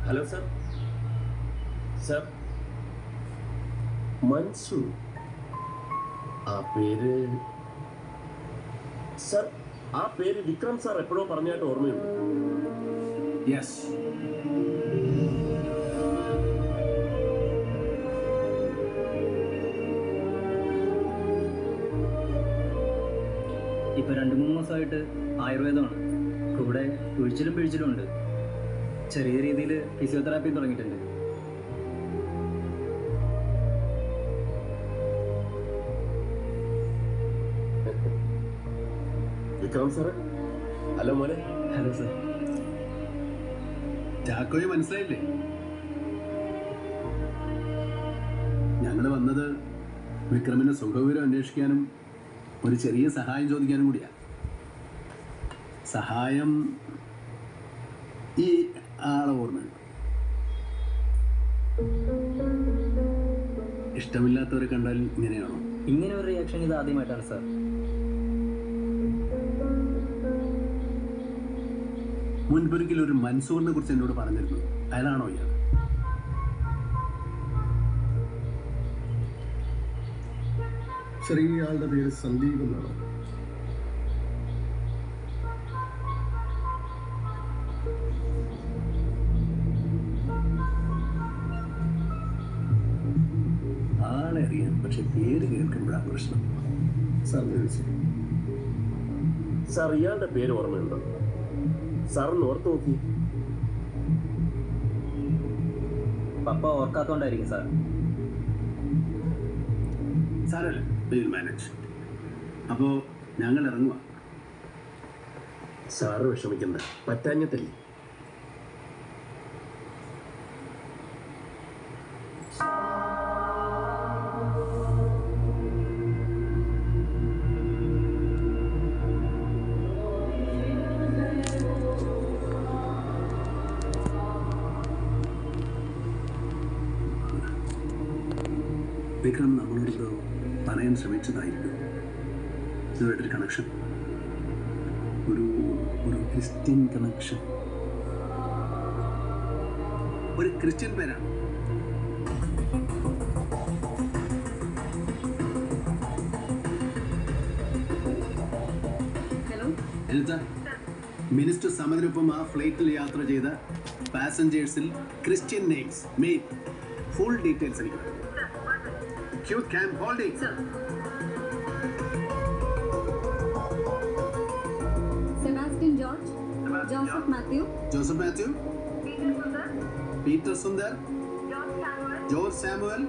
Hello sir. Sir, Mansu ആ പേര് sir, ആ പേര് വിക്രം സാർ എപ്പോഴോ പറഞ്ഞായിട്ട് ഓർമ്മയുണ്ട്. യെസ്. ഇപ്പോൾ 2-3 മാസമായിട്ട് ആയുർവേദമാണ്. കൂടെ ഒഴിച്ചിലും പിഴിച്ചിലും ഉണ്ട്. ചെറിയ രീതിയിൽ ഫിസിയോതെറാപ്പി തുടങ്ങിയിട്ടുണ്ട്. വിക്രം സാറ്. ഹലോ മോനെ. Hello sir. ചാക്കോയെ മനസ്സിലായില്ലേ? ഞങ്ങൾ വന്നത് വിക്രമിന്റെ സുഖവിവരം അന്വേഷിക്കാനും ഒരു ചെറിയ സഹായം ചോദിക്കാനും കൂടിയാ. സഹായം ഈ ആളെ ഓർമ്മയുണ്ട്. ഇഷ്ടമില്ലാത്തവരെ കണ്ടാൽ ഇങ്ങനെയാണോ? ഇങ്ങനെ ഒരു റിയാക്ഷൻ ഇത് ആദ്യമായിട്ടാണ് സർ. മുൻപൊരിക്കലും ഒരു മൻസൂറിനെ കുറിച്ച് എന്നോട് പറഞ്ഞിരുന്നു. അയാളാണോ ഇയാൾ? ചെറിയ ആളുടെ പേര് സന്ദീപ് എന്നാണ്. ആളെ അറിയാം, പക്ഷെ പേര് കേൾക്കുമ്പോഴാണ് പ്രശ്നം. സാർ സാർ, ഇയാളുടെ പേര് ഓർമ്മയുണ്ടോ? സാറിന് ഓർത്ത് നോക്കി. പപ്പ ഓർക്കാത്തോണ്ടായിരിക്കും സാർ. സാരല്ല, വിൽ മാനേജ്. അപ്പോൾ ഞങ്ങൾ ഇറങ്ങുക. സാറ് വിഷമിക്കണ്ട, പറ്റാഞ്ഞിട്ടല്ലേ. വിക്രം നമ്മളോട് പറയാൻ ശ്രമിച്ചതായിരുന്നു ഇതുമായിട്ടൊരു കണക്ഷൻ, ഒരു ക്രിസ്ത്യൻ കണക്ഷൻ. ഒരു ക്രിസ്ത്യൻ പേരാണ്. എൽസ, മിനിസ്റ്റർ സമദിനൊപ്പം ആ ഫ്ലൈറ്റിൽ യാത്ര ചെയ്ത പാസഞ്ചേഴ്സിൽ Christian names, main full details എനിക്ക് വേണം. Acute camp holding. Sir. Sebastian George. Joseph Matthew. Joseph Matthew. Peter Sundar. George Samuel. George Samuel.